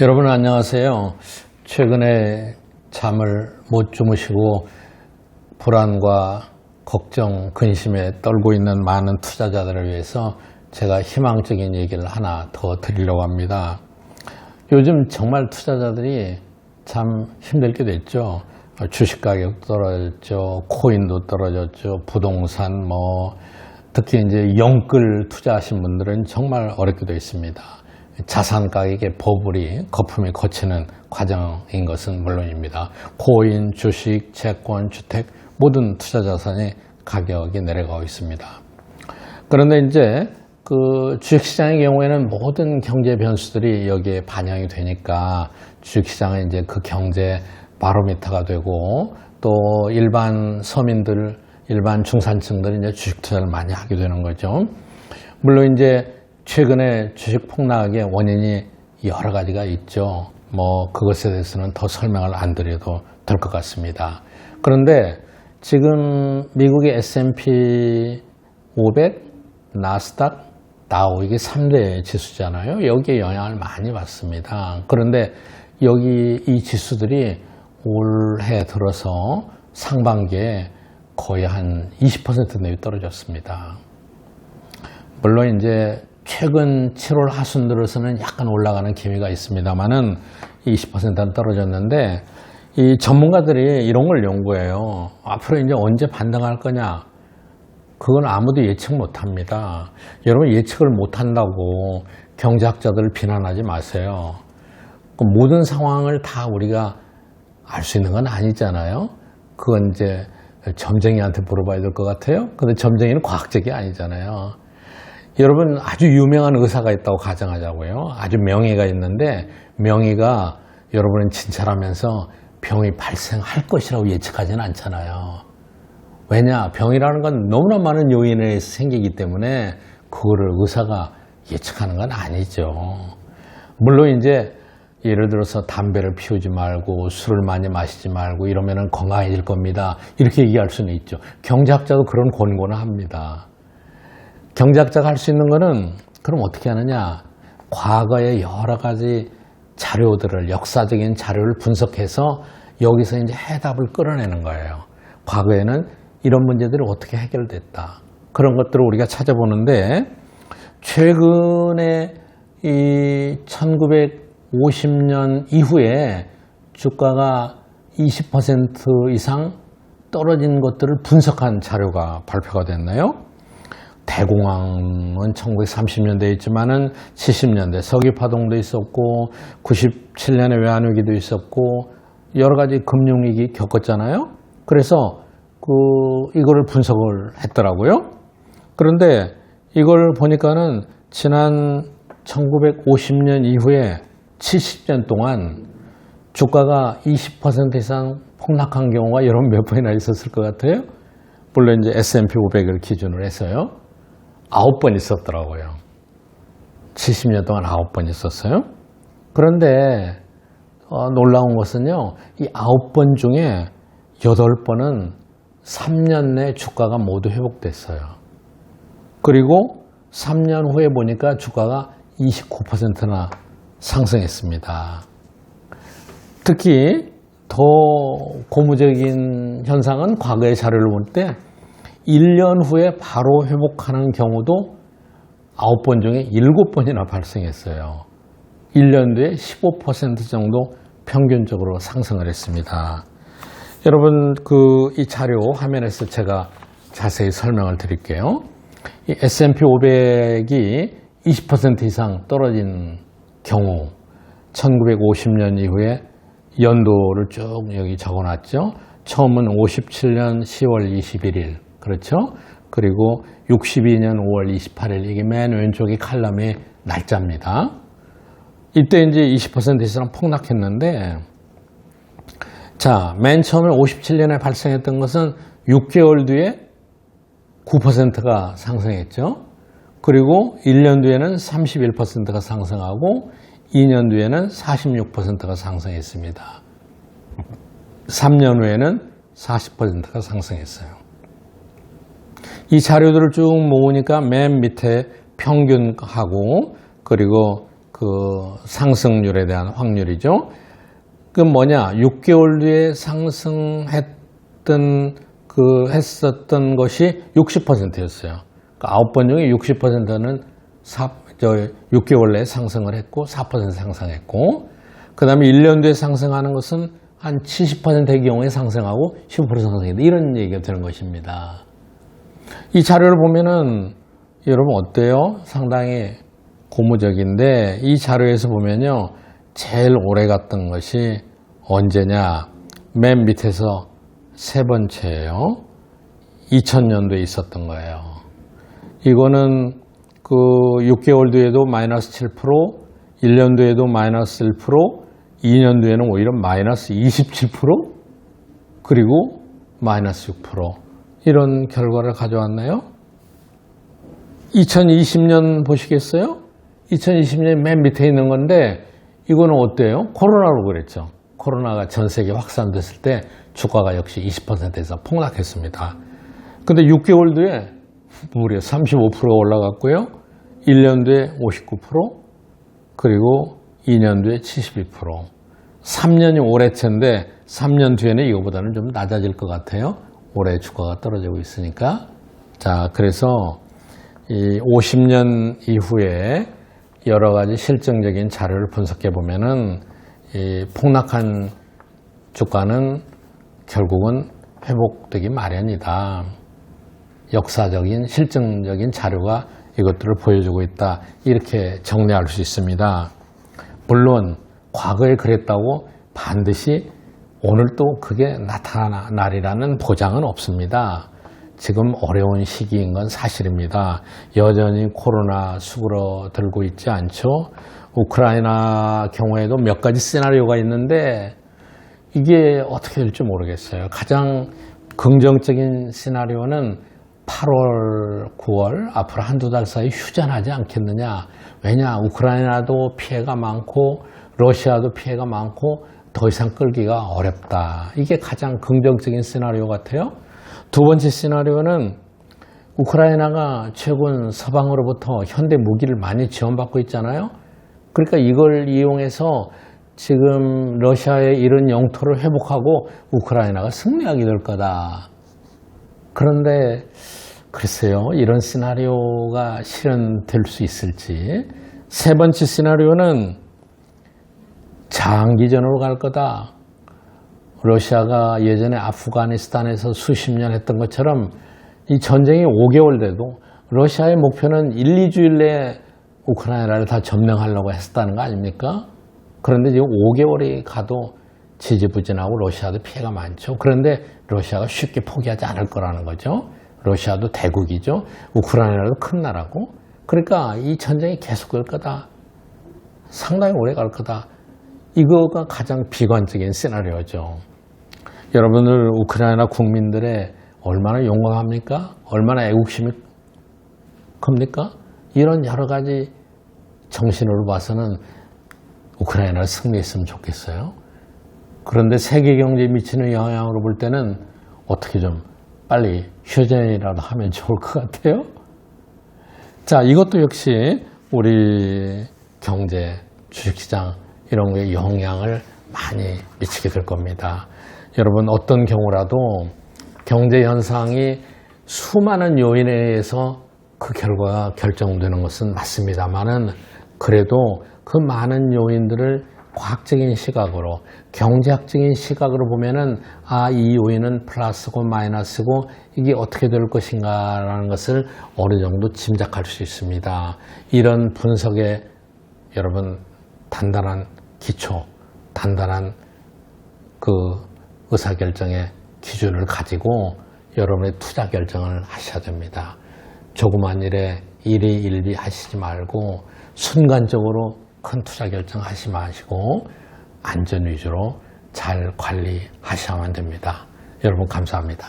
여러분 안녕하세요. 최근에 잠을 못 주무시고 불안과 걱정, 근심에 떨고 있는 많은 투자자들을 위해서 제가 희망적인 얘기를 하나 더 드리려고 합니다. 요즘 정말 투자자들이 참 힘들게 됐죠. 주식 가격 떨어졌죠. 코인도 떨어졌죠. 부동산 특히 이제 영끌 투자하신 분들은 정말 어렵게 되어 있습니다. 자산 가격의 버블이 거품이 거치는 과정인 것은 물론입니다. 코인, 주식, 채권, 주택 모든 투자 자산의 가격이 내려가고 있습니다. 그런데 이제 그 주식시장의 경우에는 모든 경제 변수들이 여기에 반영이 되니까 주식시장은 이제 그 경제 바로미터가 되고 또 일반 서민들, 일반 중산층들이 이제 주식 투자를 많이 하게 되는 거죠. 물론 이제 최근에 주식 폭락의 원인이 여러 가지가 있죠. 그것에 대해서는 더 설명을 안 드려도 될 것 같습니다. 그런데 지금 미국의 S&P 500, 나스닥, 다우 이게 3대 지수잖아요. 여기에 영향을 많이 받습니다. 그런데 여기 이 지수들이 올해 들어서 상반기에 거의 한 20% 내외 떨어졌습니다. 물론 이제 최근 7월 하순 들어서는 약간 올라가는 기미가 있습니다만은 20%는 떨어졌는데 이 전문가들이 이런 걸 연구해요. 앞으로 이제 언제 반등할 거냐? 그건 아무도 예측 못 합니다. 여러분 예측을 못 한다고 경제학자들을 비난하지 마세요. 모든 상황을 다 우리가 알 수 있는 건 아니잖아요. 그건 이제 점쟁이한테 물어봐야 될 것 같아요. 근데 점쟁이는 과학적이 아니잖아요. 여러분 아주 유명한 의사가 있다고 가정하자고요. 아주 명의가 있는데 명의가 여러분은 진찰하면서 병이 발생할 것이라고 예측하지는 않잖아요. 왜냐? 병이라는 건 너무나 많은 요인에 의해서 생기기 때문에 그거를 의사가 예측하는 건 아니죠. 물론 이제 예를 들어서 담배를 피우지 말고 술을 많이 마시지 말고 이러면은 건강해질 겁니다. 이렇게 얘기할 수는 있죠. 경제학자도 그런 권고는 합니다. 경제학자가 할 수 있는 거는 그럼 어떻게 하느냐? 과거의 여러 가지 자료들을 역사적인 자료를 분석해서 여기서 이제 해답을 끌어내는 거예요. 과거에는 이런 문제들이 어떻게 해결됐다. 그런 것들을 우리가 찾아보는데 최근에 이 1950년 이후에 주가가 20% 이상 떨어진 것들을 분석한 자료가 발표가 됐나요? 대공황은 1930년대에 있지만은 70년대 석유파동도 있었고 97년에 외환위기도 있었고 여러 가지 금융위기 겪었잖아요. 그래서 이거를 분석을 했더라고요. 그런데 이걸 보니까는 지난 1950년 이후에 70년 동안 주가가 20% 이상 폭락한 경우가 여러분 몇 번이나 있었을 것 같아요? 물론 이제 S&P 500을 기준으로 해서요. 9번 있었더라고요. 70년 동안 9번 있었어요. 그런데 놀라운 것은요. 이 9번 중에 8번은 3년 내 주가가 모두 회복됐어요. 그리고 3년 후에 보니까 주가가 29%나 상승했습니다. 특히 더 고무적인 현상은 과거의 자료를 볼 때 1년 후에 바로 회복하는 경우도 9번 중에 7번이나 발생했어요. 1년 뒤에 15% 정도 평균적으로 상승을 했습니다. 여러분 이 자료 화면에서 제가 자세히 설명을 드릴게요. 이 S&P 500이 20% 이상 떨어진 경우 1950년 이후에 연도를 쭉 여기 적어놨죠. 처음은 57년 10월 21일 그렇죠? 그리고 62년 5월 28일 이게 맨 왼쪽이 칼럼의 날짜입니다. 이때 이제 20% 이상 폭락했는데 자, 맨 처음에 57년에 발생했던 것은 6개월 뒤에 9%가 상승했죠. 그리고 1년 뒤에는 31%가 상승하고 2년 뒤에는 46%가 상승했습니다. 3년 후에는 40%가 상승했어요. 이 자료들을 쭉 모으니까 맨 밑에 평균하고 그리고 그 상승률에 대한 확률이죠. 그 뭐냐, 6개월 뒤에 상승했던 했었던 것이 60%였어요. 그러니까 9번 중에 60%는 6개월 내에 상승을 했고 4% 상승했고, 그 다음에 1년 뒤에 상승하는 것은 한 70%의 경우에 상승하고 15% 상승했다. 이런 얘기가 되는 것입니다. 이 자료를 보면은 여러분 어때요? 상당히 고무적인데, 이 자료에서 보면요, 제일 오래 갔던 것이 언제냐, 맨 밑에서 세 번째예요. 2000년도에 있었던 거예요. 이거는 그 6개월 뒤에도 마이너스 7%, 1년 뒤에도 마이너스 1%, 2년 뒤에는 오히려 마이너스 27%, 그리고 마이너스 6%, 이런 결과를 가져왔네요. 2020년 보시겠어요? 2020년 맨 밑에 있는 건데, 이거는 어때요? 코로나로 그랬죠. 코로나가 전 세계 확산됐을 때 주가가 역시 20%에서 폭락했습니다. 근데 6개월 뒤에 무려 35% 올라갔고요. 1년 뒤에 59%, 그리고 2년 뒤에 72%. 3년이 올해채인데 3년 뒤에는 이거보다는 좀 낮아질 것 같아요. 올해 주가가 떨어지고 있으니까. 자, 그래서 이 50년 이후에 여러 가지 실증적인 자료를 분석해 보면은 이 폭락한 주가는 결국은 회복되기 마련이다. 역사적인 실증적인 자료가 이것들을 보여주고 있다. 이렇게 정리할 수 있습니다. 물론 과거에 그랬다고 반드시 오늘 또 그게 나타나리라는 보장은 없습니다. 지금 어려운 시기인 건 사실입니다. 여전히 코로나 수그러들고 있지 않죠. 우크라이나 경우에도 몇 가지 시나리오가 있는데 이게 어떻게 될지 모르겠어요. 가장 긍정적인 시나리오는 8월, 9월 앞으로 한두 달 사이 휴전하지 않겠느냐. 왜냐, 우크라이나도 피해가 많고 러시아도 피해가 많고 더 이상 끌기가 어렵다. 이게 가장 긍정적인 시나리오 같아요. 두 번째 시나리오는 우크라이나가 최근 서방으로부터 현대 무기를 많이 지원받고 있잖아요. 그러니까 이걸 이용해서 지금 러시아의 이런 영토를 회복하고 우크라이나가 승리하게 될 거다. 그런데 글쎄요, 이런 시나리오가 실현될 수 있을지. 세 번째 시나리오는 장기전으로 갈 거다. 러시아가 예전에 아프가니스탄에서 수십 년 했던 것처럼 이 전쟁이 5개월 돼도 러시아의 목표는 1, 2주일 내에 우크라이나를 다 점령하려고 했었다는 거 아닙니까? 그런데 지금 5개월이 가도 지지부진하고 러시아도 피해가 많죠. 그런데 러시아가 쉽게 포기하지 않을 거라는 거죠. 러시아도 대국이죠. 우크라이나도 큰 나라고. 그러니까 이 전쟁이 계속될 거다. 상당히 오래 갈 거다. 이거가 가장 비관적인 시나리오죠. 여러분들 우크라이나 국민들의 얼마나 용감합니까? 얼마나 애국심이 큽니까? 이런 여러 가지 정신으로 봐서는 우크라이나를 승리했으면 좋겠어요. 그런데 세계 경제에 미치는 영향으로 볼 때는 어떻게 좀 빨리 휴전이라도 하면 좋을 것 같아요. 자, 이것도 역시 우리 경제, 주식시장 이런 거에 영향을 많이 미치게 될 겁니다. 여러분 어떤 경우라도 경제 현상이 수많은 요인에 의해서 그 결과가 결정되는 것은 맞습니다만은 그래도 그 많은 요인들을 과학적인 시각으로, 경제학적인 시각으로 보면은 이 요인은 플러스고 마이너스고 이게 어떻게 될 것인가라는 것을 어느 정도 짐작할 수 있습니다. 이런 분석에 여러분 단단한 기초, 단단한 그 의사결정의 기준을 가지고 여러분의 투자 결정을 하셔야 됩니다. 조그만 일에 일희일비 하시지 말고 순간적으로 큰 투자 결정하지 마시고 안전 위주로 잘 관리하셔야만 됩니다. 여러분 감사합니다.